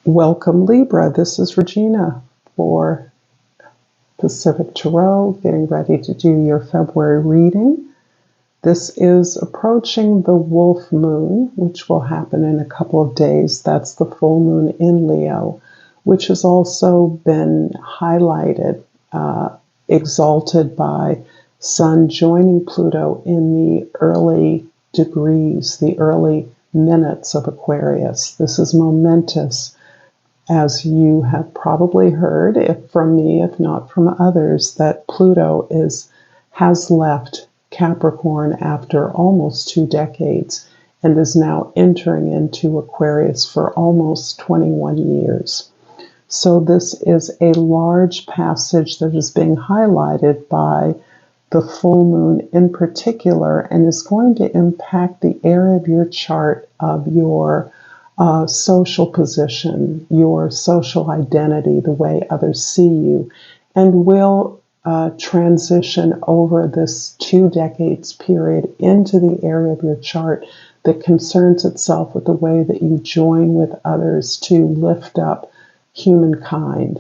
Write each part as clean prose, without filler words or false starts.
Welcome Libra, this is Regina for Pacific Tarot, getting ready to do your February reading. This is approaching the wolf moon, which will happen in a couple of days. That's the full moon in Leo, which has also been highlighted, exalted by Sun joining Pluto in the early degrees, the early minutes of Aquarius. This is momentous. As you have probably heard, if from me, if not from others, that Pluto has left Capricorn after almost 2 decades and is now entering into Aquarius for almost 21 years. So this is a large passage that is being highlighted by the full moon in particular, and is going to impact the area of your chart of your social position, your social identity, the way others see you, and will transition over this 2 decades period into the area of your chart that concerns itself with the way that you join with others to lift up humankind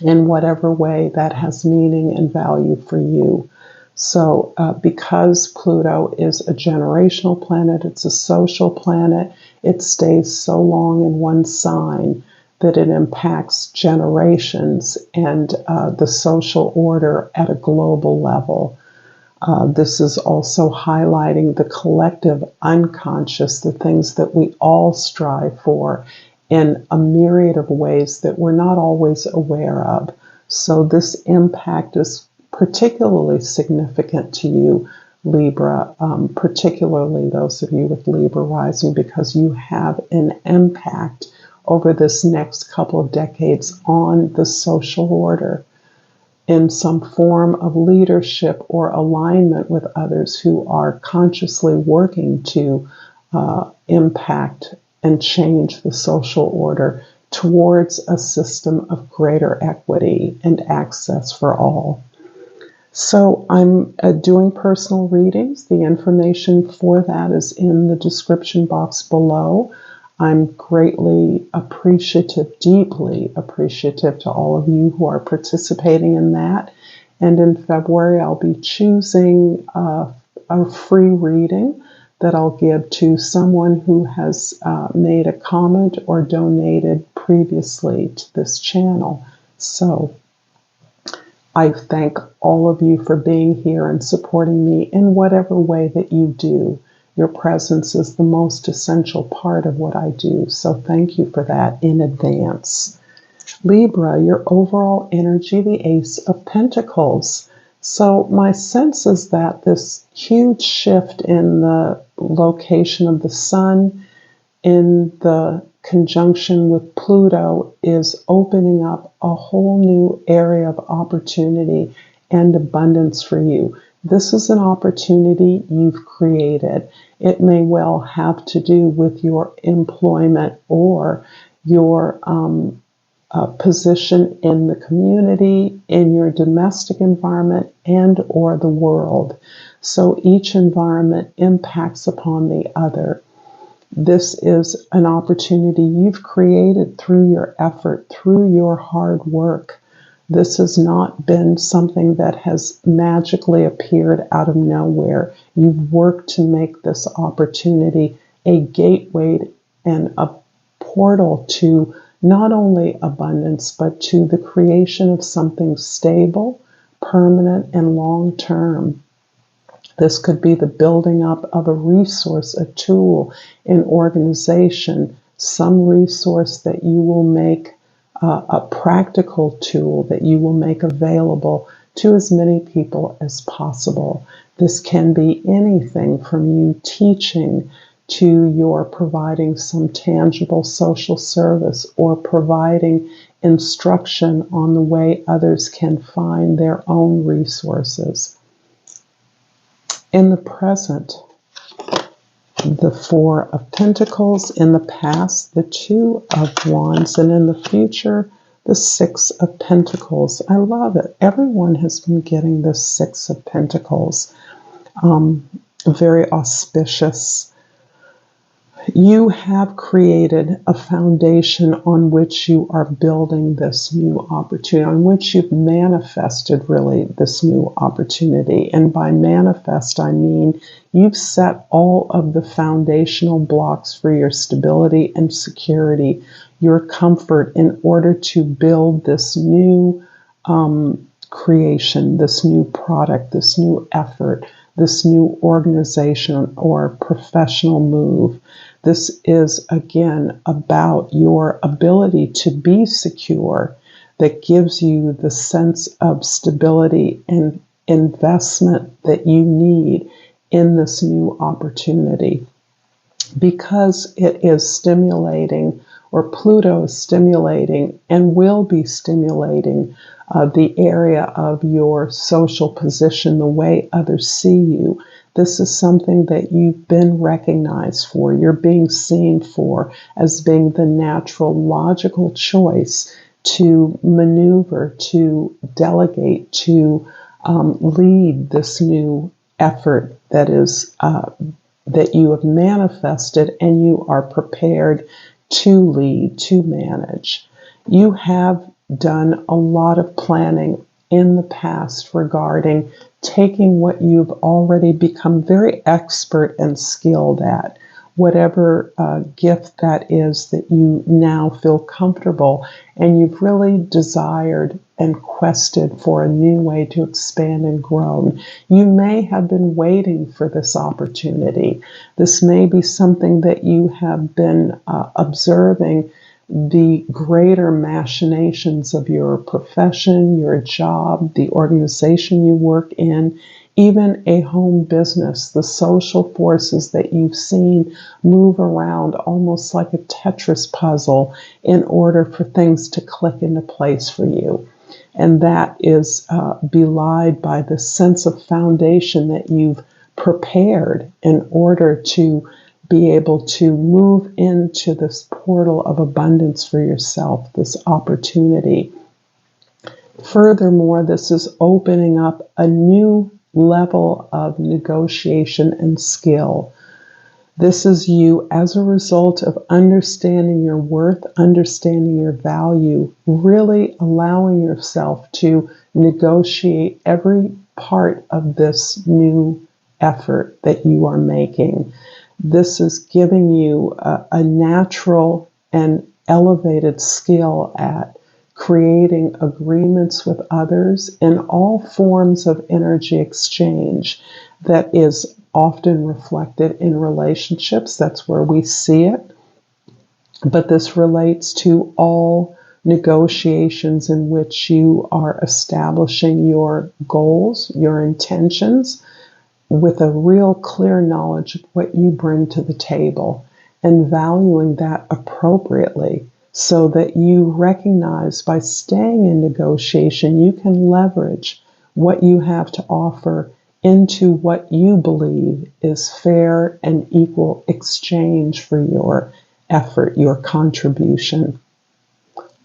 in whatever way that has meaning and value for you. So because Pluto is a generational planet, it's a social planet, it stays so long in one sign that it impacts generations and the social order at a global level. This is also highlighting the collective unconscious, the things that we all strive for in a myriad of ways that we're not always aware of. So this impact is particularly significant to you, Libra, particularly those of you with Libra rising, because you have an impact over this next couple of decades on the social order in some form of leadership or alignment with others who are consciously working to impact and change the social order towards a system of greater equity and access for all. So I'm doing personal readings. The information for that is in the description box below. I'm greatly appreciative, deeply appreciative to all of you who are participating in that. And in February, I'll be choosing a free reading that I'll give to someone who has made a comment or donated previously to this channel. So I thank all of you for being here and supporting me in whatever way that you do. Your presence is the most essential part of what I do, so thank you for that in advance. Libra, your overall energy, the Ace of Pentacles. So my sense is that this huge shift in the location of the Sun in the conjunction with Pluto is opening up a whole new area of opportunity and abundance for you. This is an opportunity you've created. It may well have to do with your employment or your position in the community, in your domestic environment, and or the world. So each environment impacts upon the other. This is an opportunity you've created through your effort, through your hard work. This has not been something that has magically appeared out of nowhere. You've worked to make this opportunity a gateway and a portal to not only abundance, but to the creation of something stable, permanent, and long-term. This could be the building up of a resource, a tool, an organization, some resource that you will make a practical tool that you will make available to as many people as possible. This can be anything from you teaching to your providing some tangible social service or providing instruction on the way others can find their own resources. In the present, the Four of Pentacles. In the past, the Two of Wands. And in the future, the Six of Pentacles. I love it. Everyone has been getting the Six of Pentacles. Very auspicious. You have created a foundation on which you are building this new opportunity, on which you've manifested really this new opportunity. And by manifest, I mean you've set all of the foundational blocks for your stability and security, your comfort, in order to build this new creation, this new product, this new effort, this new organization or professional move. This is, again, about your ability to be secure, that gives you the sense of stability and investment that you need in this new opportunity. Because it is stimulating, or Pluto is stimulating and will be stimulating the area of your social position, the way others see you. This is something that you've been recognized for. You're being seen for as being the natural, logical choice to maneuver, to delegate, to lead this new effort that is that you have manifested and you are prepared to lead, to manage. You have done a lot of planning in the past regarding taking what you've already become very expert and skilled at, whatever gift that is that you now feel comfortable, and you've really desired and quested for a new way to expand and grow. You may have been waiting for this opportunity. This may be something that you have been observing the greater machinations of your profession, your job, the organization you work in, even a home business, the social forces that you've seen move around almost like a Tetris puzzle in order for things to click into place for you. And that is belied by the sense of foundation that you've prepared in order to be able to move into this portal of abundance for yourself, this opportunity. Furthermore, this is opening up a new level of negotiation and skill. This is you as a result of understanding your worth, understanding your value, really allowing yourself to negotiate every part of this new effort that you are making. This is giving you a natural and elevated skill at creating agreements with others in all forms of energy exchange that is often reflected in relationships. That's where we see it. But this relates to all negotiations in which you are establishing your goals, your intentions, with a real clear knowledge of what you bring to the table and valuing that appropriately, so that you recognize by staying in negotiation, you can leverage what you have to offer into what you believe is fair and equal exchange for your effort, your contribution.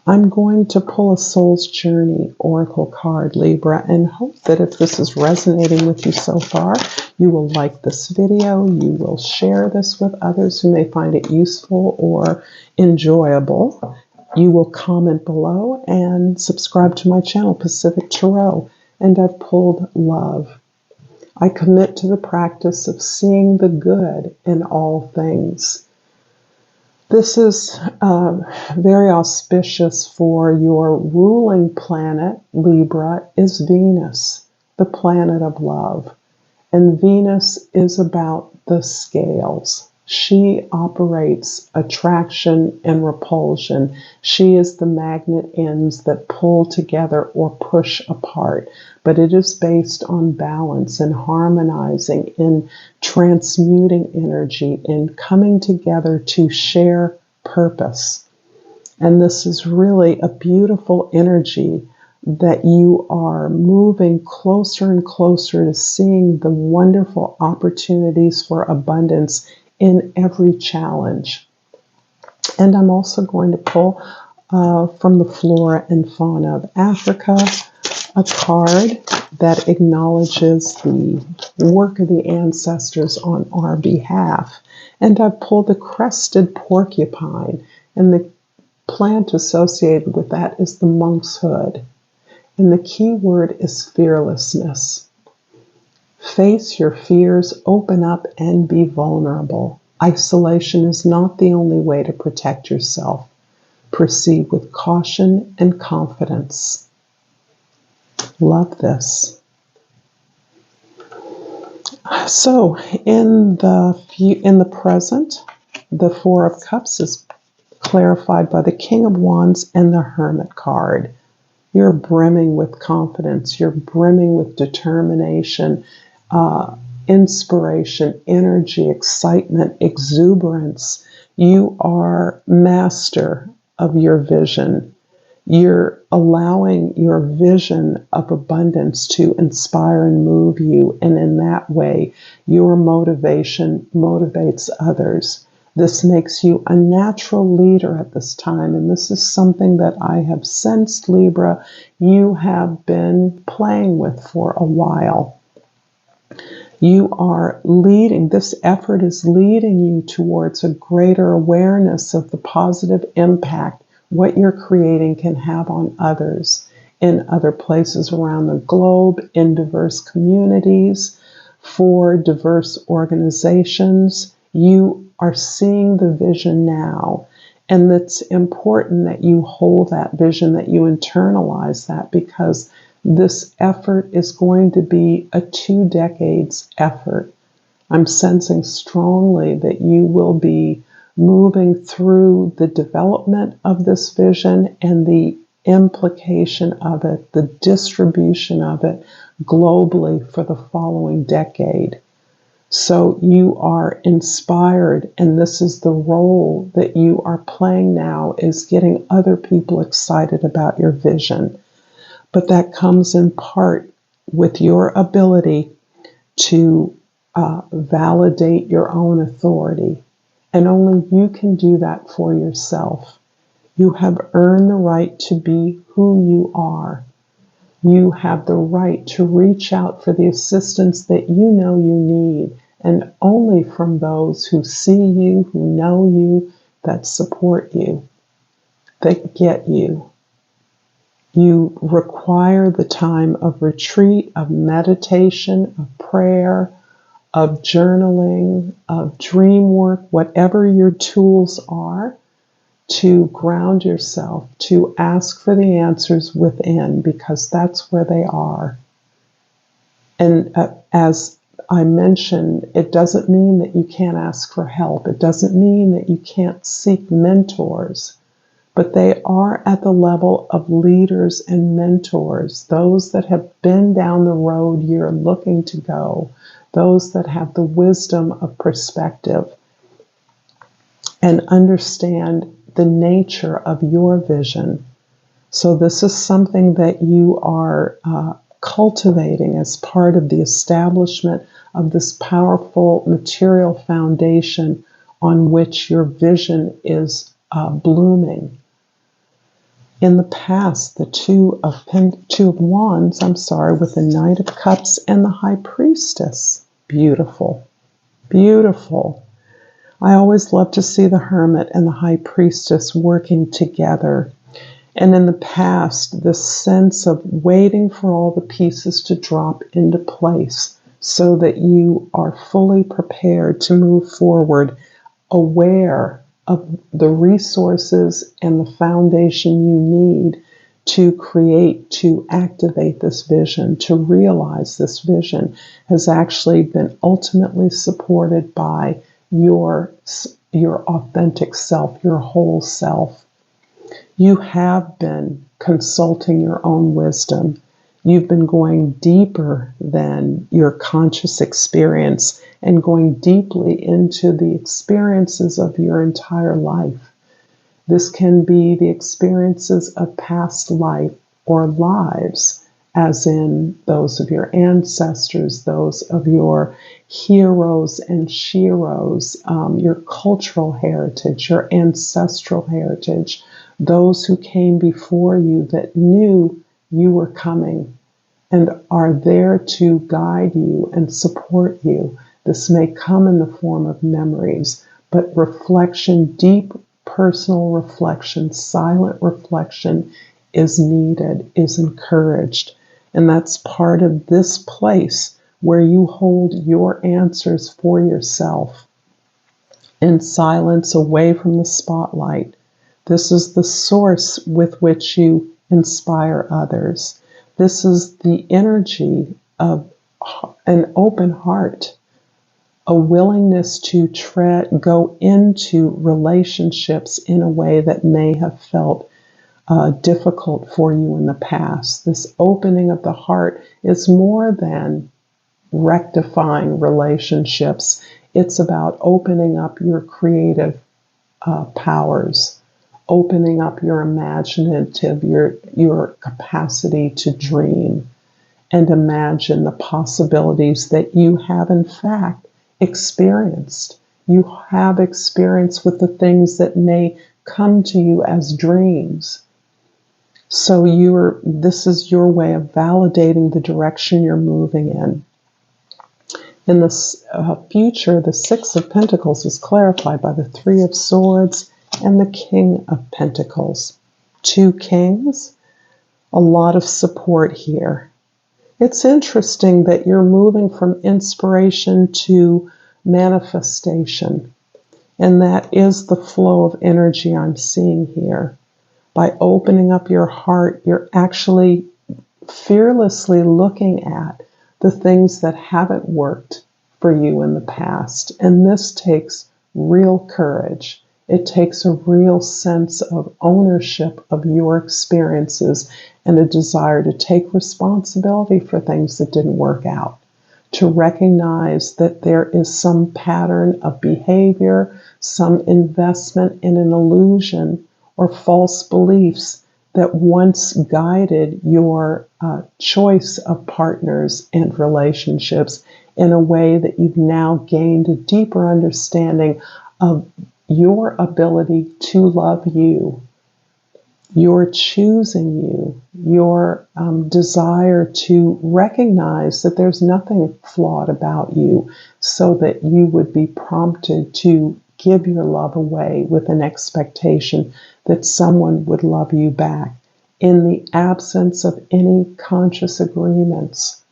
I'm going to pull a Soul's Journey Oracle card, Libra, and hope that if this is resonating with you so far, you will like this video, you will share this with others who may find it useful or enjoyable. You will comment below and subscribe to my channel, Pacific Tarot. And I've pulled Love. I commit to the practice of seeing the good in all things. This is very auspicious for your ruling planet, Libra, is Venus, the planet of love. And Venus is about the scales. She operates attraction and repulsion. She is the magnet ends that pull together or push apart. But it is based on balance and harmonizing, in transmuting energy, in coming together to share purpose. And this is really a beautiful energy that you are moving closer and closer to seeing the wonderful opportunities for abundance in every challenge. And I'm also going to pull from the Flora and Fauna of Africa a card that acknowledges the work of the ancestors on our behalf. And I've pulled the crested porcupine, and the plant associated with that is the monk's hood. And the key word is fearlessness. Face your fears, open up, and be vulnerable. Isolation is not the only way to protect yourself. Proceed with caution and confidence. Love this. So, in the present, the Four of Cups is clarified by the King of Wands and the Hermit card. You're brimming with confidence. You're brimming with determination, inspiration, energy, excitement, exuberance. You are master of your vision. You're allowing your vision of abundance to inspire and move you. And in that way, your motivation motivates others. This makes you a natural leader at this time. And this is something that I have sensed, Libra, you have been playing with for a while. You are leading, this effort is leading you towards a greater awareness of the positive impact what you're creating can have on others in other places around the globe, in diverse communities, for diverse organizations. You are seeing the vision now. And it's important that you hold that vision, that you internalize that, because this effort is going to be a 2 decades effort. I'm sensing strongly that you will be moving through the development of this vision and the implication of it, the distribution of it globally for the following decade. So you are inspired, and this is the role that you are playing now, is getting other people excited about your vision. But that comes in part with your ability to validate your own authority. And only you can do that for yourself. You have earned the right to be who you are. You have the right to reach out for the assistance that you know you need, and only from those who see you, who know you, that support you, that get you. You require the time of retreat, of meditation, of prayer, of journaling, of dream work, whatever your tools are, to ground yourself, to ask for the answers within, because that's where they are. And as I mentioned, it doesn't mean that you can't ask for help. It doesn't mean that you can't seek mentors. But they are at the level of leaders and mentors, those that have been down the road you're looking to go, those that have the wisdom of perspective and understand the nature of your vision. So this is something that you are cultivating as part of the establishment of this powerful material foundation on which your vision is blooming. In the past, the two of Wands, with the Knight of Cups and the High Priestess. Beautiful, beautiful. I always love to see the Hermit and the High Priestess working together. And in the past, this sense of waiting for all the pieces to drop into place so that you are fully prepared to move forward, aware of the resources and the foundation you need to create, to activate this vision, to realize this vision, has actually been ultimately supported by your authentic self, your whole self. You have been consulting your own wisdom. You've been going deeper than your conscious experience and going deeply into the experiences of your entire life. This can be the experiences of past life or lives, as in those of your ancestors, those of your heroes and sheroes, your cultural heritage, your ancestral heritage, those who came before you that knew you were coming and are there to guide you and support you. This may come in the form of memories, but reflection, deep personal reflection, silent reflection is needed, is encouraged. And that's part of this place where you hold your answers for yourself in silence, away from the spotlight. This is the source with which you inspire others. This is the energy of an open heart, a willingness to go into relationships in a way that may have felt difficult for you in the past. This opening of the heart is more than rectifying relationships. It's about opening up your creative powers, opening up your imaginative, your capacity to dream and imagine the possibilities that you have in fact experienced. You have experience with the things that may come to you as dreams. So this is your way of validating the direction you're moving in. In the future, the Six of Pentacles is clarified by the Three of Swords and the King of Pentacles. Two kings, a lot of support here. It's interesting that you're moving from inspiration to manifestation. And that is the flow of energy I'm seeing here. By opening up your heart, you're actually fearlessly looking at the things that haven't worked for you in the past. And this takes real courage. It takes a real sense of ownership of your experiences and a desire to take responsibility for things that didn't work out. To recognize that there is some pattern of behavior, some investment in an illusion or false beliefs that once guided your choice of partners and relationships in a way that you've now gained a deeper understanding of your ability to love you, your choosing you, your desire to recognize that there's nothing flawed about you, so that you would be prompted to give your love away with an expectation that someone would love you back in the absence of any conscious agreements.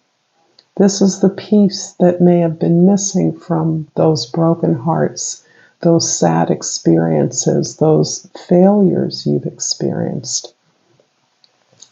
This is the piece that may have been missing from those broken hearts, those sad experiences, those failures you've experienced.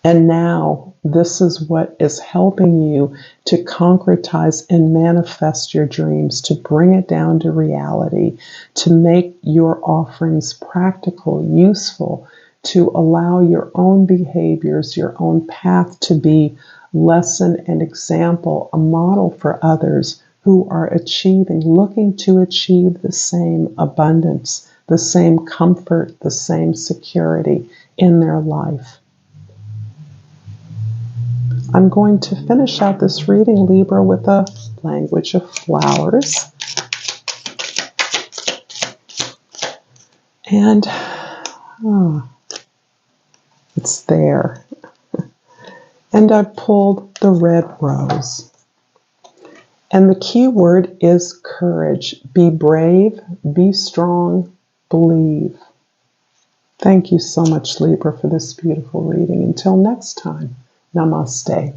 And now this is what is helping you to concretize and manifest your dreams, to bring it down to reality, to make your offerings practical, useful, to allow your own behaviors, your own path to be lesson and example, a model for others who are looking to achieve the same abundance, the same comfort, the same security in their life. I'm going to finish out this reading, Libra, with a language of flowers. And it's there. And I pulled the red rose. And the key word is courage. Be brave, be strong, believe. Thank you so much, Libra, for this beautiful reading. Until next time, Namaste.